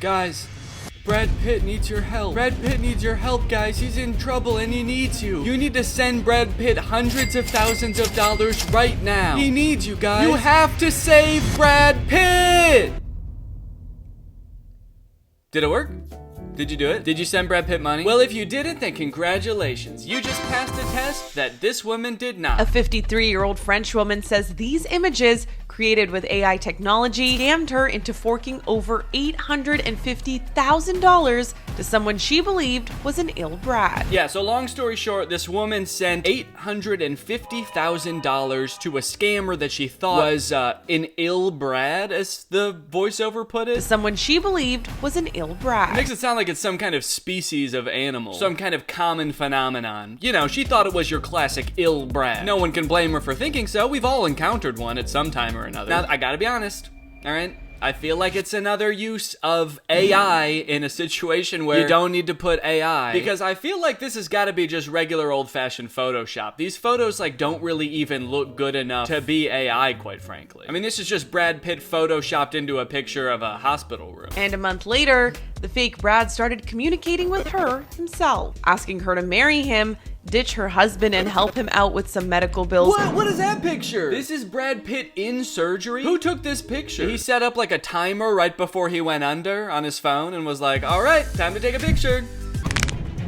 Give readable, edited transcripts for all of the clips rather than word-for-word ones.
Guys, Brad Pitt needs your help. Brad Pitt needs your help, guys. He's in trouble and he needs you. You need to send Brad Pitt hundreds of thousands of dollars right now. He needs you, guys. You have to save Brad Pitt! Did it work? Did you do it? Did you send Brad Pitt money? Well, if you didn't, then congratulations. You just passed a test that this woman did not. A 53-year-old French woman says these images, created with AI technology, scammed her into forking over $850,000 to someone she believed was an ill Brad. Yeah, so long story short, this woman sent $850,000 to a scammer that she thought was an ill Brad, as the voiceover put it. To someone she believed was an ill Brad. It makes it sound like it's some kind of species of animal, some kind of common phenomenon. You know, she thought it was your classic ill Brad. No one can blame her for thinking so. We've all encountered one at some time or another. Now, I gotta be honest, all right? I feel like it's another use of AI in a situation where you don't need to put AI, because I feel like this has got to be just regular old-fashioned Photoshop. These photos like don't really even look good enough to be AI, quite frankly. I mean, this is just Brad Pitt photoshopped into a picture of a hospital room. And a month later, the fake Brad started communicating with her himself, asking her to marry him, ditch her husband, and help him out with some medical bills. What is that picture? This is Brad Pitt in surgery? Who took this picture? He set up like a timer right before he went under on his phone and was like, all right, time to take a picture.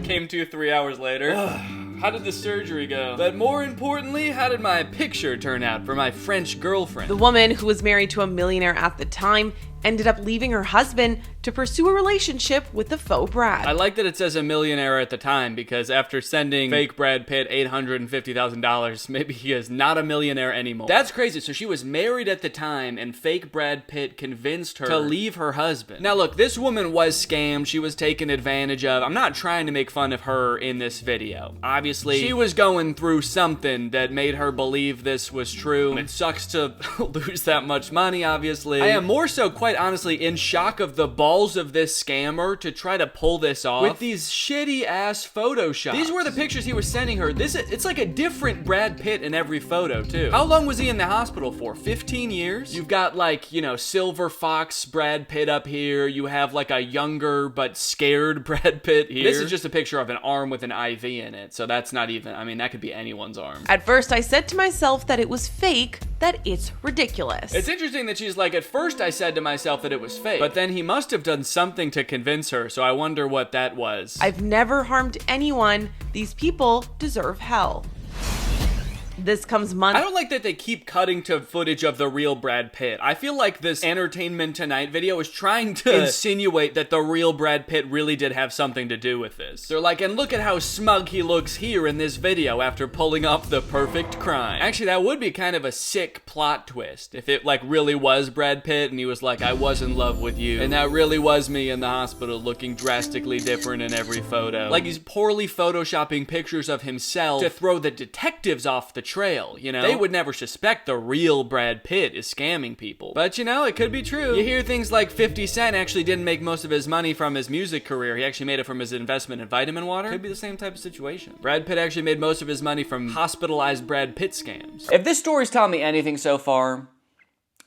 Came to 3 hours later. How did the surgery go? But more importantly, how did my picture turn out for my French girlfriend? The woman, who was married to a millionaire at the time, ended up leaving her husband to pursue a relationship with the faux Brad. I like that it says a millionaire at the time, because after sending fake Brad Pitt $850,000, maybe he is not a millionaire anymore. That's crazy. So she was married at the time, and fake Brad Pitt convinced her to leave her husband. Now look, this woman was scammed. She was taken advantage of. I'm not trying to make fun of her in this video. Obviously, she was going through something that made her believe this was true. It sucks to lose that much money, obviously. I am more so, quite honestly, in shock of the balls of this scammer to try to pull this off with these shitty ass photoshops. These were the pictures he was sending her. It's like a different Brad Pitt in every photo too. How long was he in the hospital for? 15 years? You've got like, you know, silver fox Brad Pitt up here. You have like a younger but scared Brad Pitt here. This is just a picture of an arm with an IV in it. So that's not even, I mean, that could be anyone's arm. At first, I said to myself that it was fake, that it's ridiculous. It's interesting that she's like, at first I said to myself that it was fake, but then he must have done something to convince her, so I wonder what that was. I've never harmed anyone. These people deserve hell. This comes months. I don't like that they keep cutting to footage of the real Brad Pitt. I feel like this Entertainment Tonight video is trying to insinuate that the real Brad Pitt really did have something to do with this. They're like, and look at how smug he looks here in this video after pulling off the perfect crime. Actually, that would be kind of a sick plot twist if it like really was Brad Pitt and he was like, I was in love with you, and that really was me in the hospital looking drastically different in every photo. Like he's poorly photoshopping pictures of himself to throw the detectives off the trail, you know? They would never suspect the real Brad Pitt is scamming people. But you know, it could be true. You hear things like 50 Cent actually didn't make most of his money from his music career. He actually made it from his investment in vitamin water. Could be the same type of situation. Brad Pitt actually made most of his money from hospitalized Brad Pitt scams. If this story's taught me anything so far,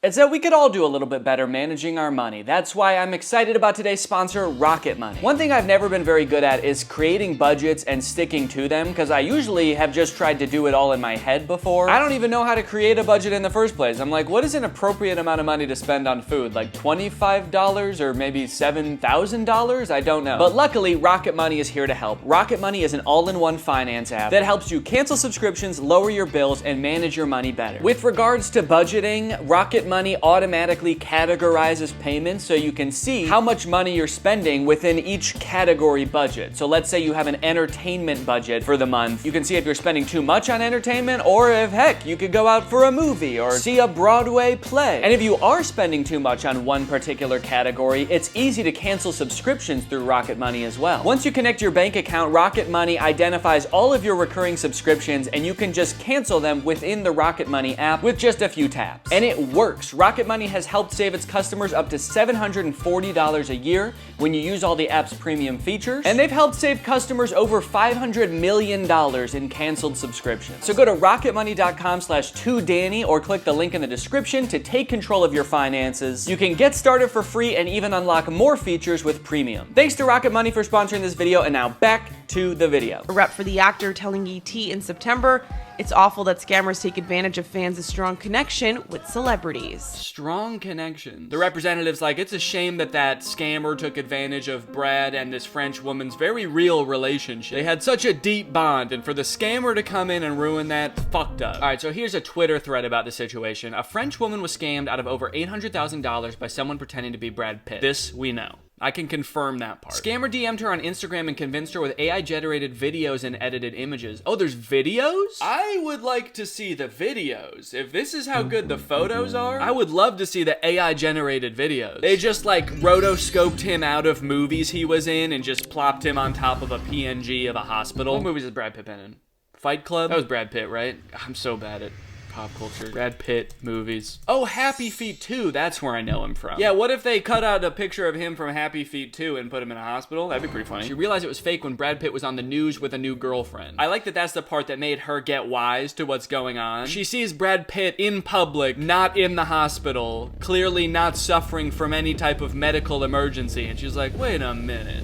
it's that we could all do a little bit better managing our money. That's why I'm excited about today's sponsor, Rocket Money. One thing I've never been very good at is creating budgets and sticking to them, because I usually have just tried to do it all in my head before. I don't even know how to create a budget in the first place. I'm like, what is an appropriate amount of money to spend on food? Like $25 or maybe $7,000? I don't know. But luckily, Rocket Money is here to help. Rocket Money is an all-in-one finance app that helps you cancel subscriptions, lower your bills, and manage your money better. With regards to budgeting, Rocket Money automatically categorizes payments so you can see how much money you're spending within each category budget. So let's say you have an entertainment budget for the month. You can see if you're spending too much on entertainment, or if heck, you could go out for a movie or see a Broadway play. And if you are spending too much on one particular category, it's easy to cancel subscriptions through Rocket Money as well. Once you connect your bank account, Rocket Money identifies all of your recurring subscriptions, and you can just cancel them within the Rocket Money app with just a few taps. And it works. Rocket Money has helped save its customers up to $740 a year when you use all the app's premium features. And they've helped save customers over $500 million in canceled subscriptions. So go to rocketmoney.com/2Danny or click the link in the description to take control of your finances. You can get started for free and even unlock more features with premium. Thanks to Rocket Money for sponsoring this video, and now back to the video. A rep for the actor telling ET in September, "It's awful that scammers take advantage of fans' strong connection with celebrities." Strong connection. The representative's like, it's a shame that that scammer took advantage of Brad and this French woman's very real relationship. They had such a deep bond, and for the scammer to come in and ruin that, fucked up. Alright, so here's a Twitter thread about the situation. A French woman was scammed out of over $800,000 by someone pretending to be Brad Pitt. This we know. I can confirm that part. Scammer DM'd her on Instagram and convinced her with AI-generated videos and edited images. Oh, there's videos? I would like to see the videos. If this is how good the photos are, I would love to see the AI-generated videos. They just like rotoscoped him out of movies he was in and just plopped him on top of a PNG of a hospital. What movies is Brad Pitt been in? Fight Club? That was Brad Pitt, right? I'm so bad at pop culture. Brad Pitt movies. Oh, Happy Feet 2, that's where I know him from. Yeah, what if they cut out a picture of him from Happy Feet 2 and put him in a hospital? That'd be pretty funny. She realized it was fake when Brad Pitt was on the news with a new girlfriend. I like that that's the part that made her get wise to what's going on. She sees Brad Pitt in public, not in the hospital, clearly not suffering from any type of medical emergency, and she's like, wait a minute.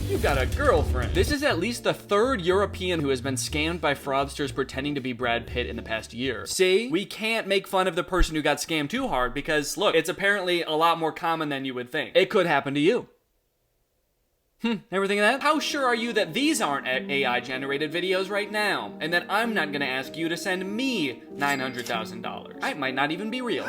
You got a girlfriend. This is at least the third European who has been scammed by fraudsters pretending to be Brad Pitt in the past year. See? We can't make fun of the person who got scammed too hard because, look, it's apparently a lot more common than you would think. It could happen to you. Ever think of that? How sure are you that these aren't AI-generated videos right now? And that I'm not gonna ask you to send me $900,000. I might not even be real.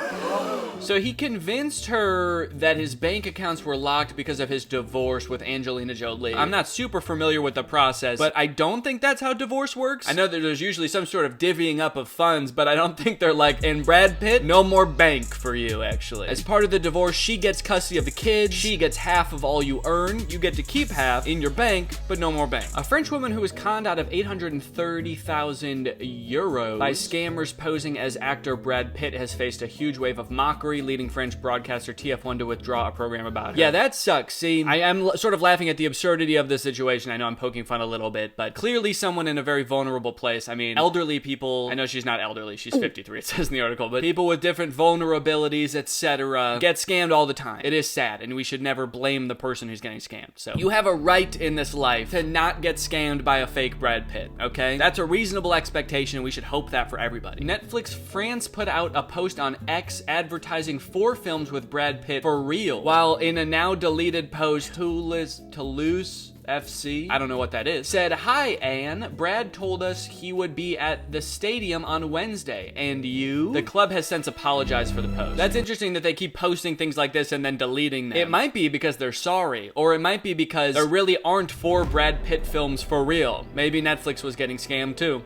So he convinced her that his bank accounts were locked because of his divorce with Angelina Jolie. I'm not super familiar with the process, but I don't think that's how divorce works. I know that there's usually some sort of divvying up of funds, but I don't think they're like, in Brad Pitt, no more bank for you, actually. As part of the divorce, she gets custody of the kids, she gets half of all you earn, you get to keep half in your bank, but no more bank. A French woman who was conned out of 830,000 euros by scammers posing as actor Brad Pitt has faced a huge wave of mockery, leading French broadcaster TF1 to withdraw a program about her. Yeah, that sucks. See, I am sort of laughing at the absurdity of the situation. I know I'm poking fun a little bit, but clearly someone in a very vulnerable place. I mean, elderly people, I know she's not elderly, she's 53, it says in the article, but people with different vulnerabilities, etc., get scammed all the time. It is sad, and we should never blame the person who's getting scammed. So you have a right in this life to not get scammed by a fake Brad Pitt, okay? That's a reasonable expectation, and we should hope that for everybody. Netflix France put out a post on X advertising 4 films with Brad Pitt for real, while in a now deleted post, Toulouse FC, I don't know what that is, said, "Hi, Anne. Brad told us he would be at the stadium on Wednesday. And you?" The club has since apologized for the post. That's interesting that they keep posting things like this and then deleting them. It might be because they're sorry, or it might be because there really aren't 4 Brad Pitt films for real. Maybe Netflix was getting scammed too.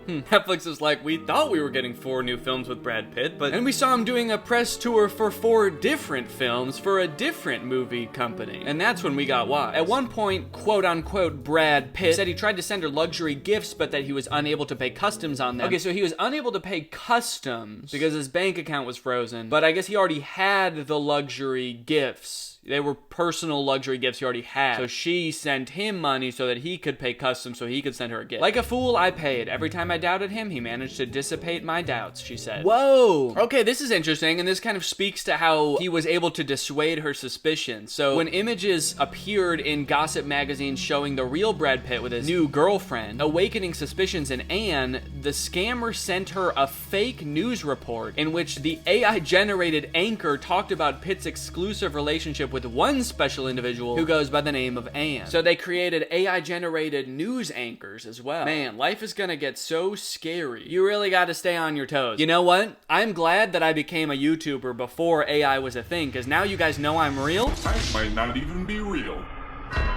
Netflix is like, we thought we were getting 4 new films with Brad Pitt, and we saw him doing a press tour for 4 different films for a different movie company. And that's when we got wise. At one point, quote-unquote, Brad Pitt said he tried to send her luxury gifts, but that he was unable to pay customs on them. Okay, so he was unable to pay customs because his bank account was frozen, but I guess he already had the luxury gifts. They were personal luxury gifts he already had. So she sent him money so that he could pay customs so he could send her a gift. Like a fool, I paid. Every time I doubted him, he managed to dissipate my doubts, she said. Whoa! Okay, this is interesting, and this kind of speaks to how he was able to dissuade her suspicions. So when images appeared in gossip magazines showing the real Brad Pitt with his new girlfriend, awakening suspicions in Anne, the scammer sent her a fake news report in which the AI-generated anchor talked about Pitt's exclusive relationship with one special individual who goes by the name of Anne. So they created AI-generated news anchors as well. Man, life is gonna get so scary. You really gotta stay on your toes. You know what? I'm glad that I became a YouTuber before AI was a thing, because now you guys know I'm real. I might not even be real.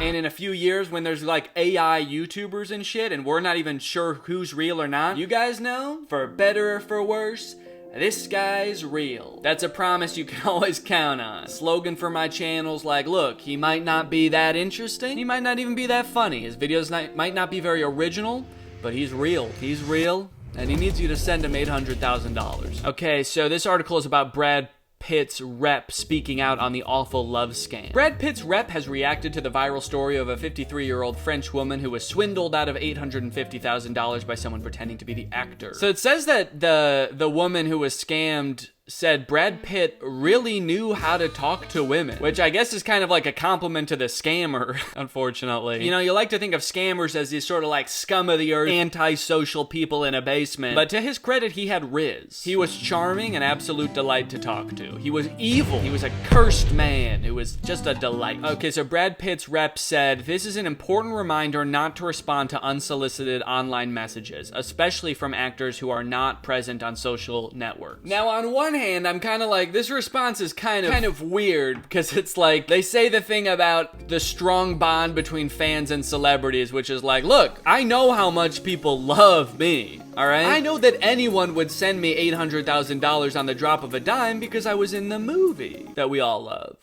And in a few years, when there's like AI YouTubers and shit, and we're not even sure who's real or not, you guys know, for better or for worse, this guy's real. That's a promise you can always count on. Slogan for my channel's like, look, he might not be that interesting, he might not even be that funny, his videos might not be very original, but he's real. He's real, and he needs you to send him $800,000. Okay, so this article is about Brad Pitt's rep speaking out on the awful love scam. Brad Pitt's rep has reacted to the viral story of a 53-year-old French woman who was swindled out of $850,000 by someone pretending to be the actor. So it says that the woman who was scammed said Brad Pitt really knew how to talk to women, which I guess is kind of like a compliment to the scammer, unfortunately. You know, you like to think of scammers as these sort of like scum of the earth, antisocial people in a basement, but to his credit, he had riz. He was charming, an absolute delight to talk to. He was evil. He was a cursed man who was just a delight. Okay, so Brad Pitt's rep said, "This is an important reminder not to respond to unsolicited online messages, especially from actors who are not present on social networks." Now, on one hand, I'm kind of like, this response is kind of weird, because it's like, they say the thing about the strong bond between fans and celebrities, which is like, look, I know how much people love me, all right? I know that anyone would send me $800,000 on the drop of a dime because I was in the movie that we all love.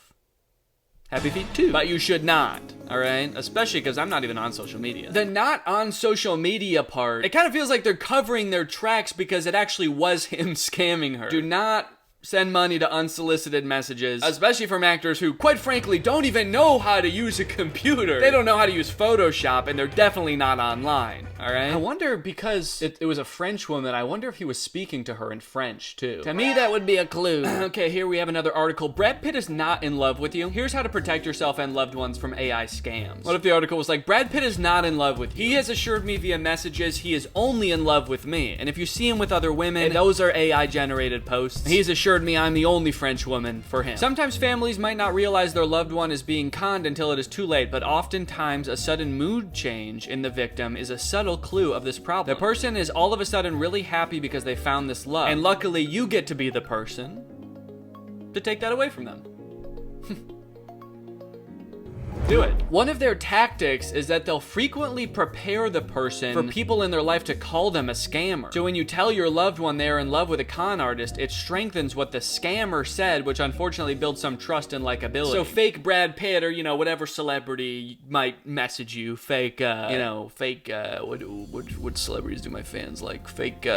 Happy Feet 2. But you should not, all right? Especially because I'm not even on social media. The not on social media part, it kind of feels like they're covering their tracks because it actually was him scamming her. Do not send money to unsolicited messages, especially from actors who, quite frankly, don't even know how to use a computer. They don't know how to use Photoshop, and they're definitely not online, all right? I wonder, because it was a French woman, I wonder if he was speaking to her in French, too. To me, that would be a clue. Okay, here we have another article. Brad Pitt is not in love with you. Here's how to protect yourself and loved ones from AI scams. What if the article was like, Brad Pitt is not in love with you. He has assured me via messages he is only in love with me. And if you see him with other women, those are AI-generated posts. He's assured me I'm the only French woman for him. Sometimes families might not realize their loved one is being conned until it is too late, but oftentimes a sudden mood change in the victim is a subtle clue of this problem. The person is all of a sudden really happy because they found this love, and luckily you get to be the person to take that away from them. Do it. One of their tactics is that they'll frequently prepare the person for people in their life to call them a scammer. So when you tell your loved one they're in love with a con artist, it strengthens what the scammer said, which unfortunately builds some trust and likability. So fake Brad Pitt or, you know, whatever celebrity might message you, fake, what celebrities do my fans like? Fake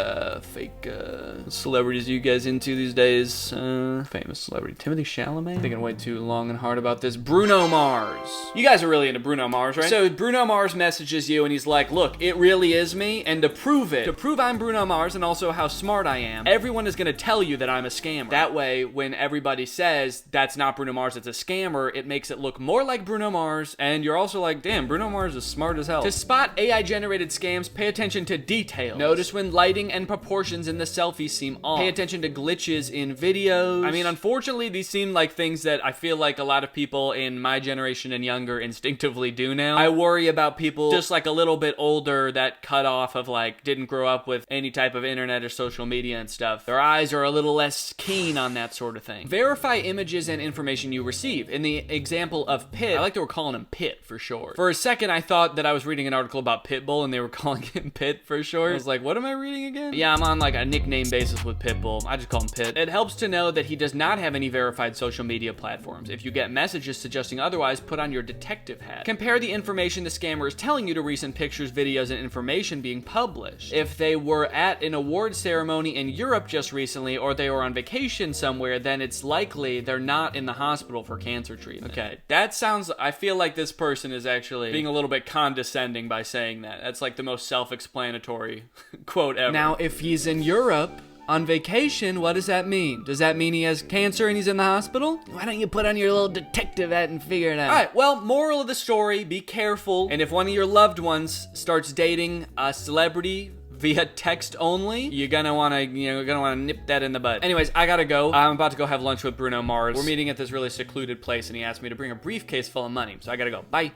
celebrities are you guys into these days? Famous celebrity. Timothy Chalamet? Thinking way too long and hard about this. Bruno Mars. You guys are really into Bruno Mars, right? So Bruno Mars messages you and he's like, look, it really is me, and to prove I'm Bruno Mars and also how smart I am, everyone is gonna tell you that I'm a scammer. That way, when everybody says that's not Bruno Mars, it's a scammer, it makes it look more like Bruno Mars, and you're also like, damn, Bruno Mars is smart as hell. To spot AI-generated scams, pay attention to details. Notice when lighting and proportions in the selfies seem off. Pay attention to glitches in videos. I mean, unfortunately, these seem like things that I feel like a lot of people in my generation and younger instinctively do now. I worry about people just like a little bit older that cut off of like didn't grow up with any type of internet or social media and stuff. Their eyes are a little less keen on that sort of thing. Verify images and information you receive. In the example of Pitt, I like that we're calling him Pitt for short. For a second, I thought that I was reading an article about Pitbull and they were calling him Pitt for short. I was like, what am I reading again? Yeah, I'm on like a nickname basis with Pitbull. I just call him Pitt. It helps to know that he does not have any verified social media platforms. If you get messages suggesting otherwise, put on your detective hat. Compare the information the scammer is telling you to recent pictures, videos, and information being published. If they were at an award ceremony in Europe just recently, or they were on vacation somewhere, then it's likely they're not in the hospital for cancer treatment. Okay, that sounds, I feel like this person is actually being a little bit condescending by saying that. That's like the most self-explanatory quote ever. Now, if he's in Europe on vacation, what does that mean? Does that mean he has cancer and he's in the hospital? Why don't you put on your little detective hat and figure it out? All right, well, moral of the story, be careful. And if one of your loved ones starts dating a celebrity via text only, you're gonna wanna nip that in the bud. Anyways, I gotta go. I'm about to go have lunch with Bruno Mars. We're meeting at this really secluded place and he asked me to bring a briefcase full of money, so I gotta go. Bye.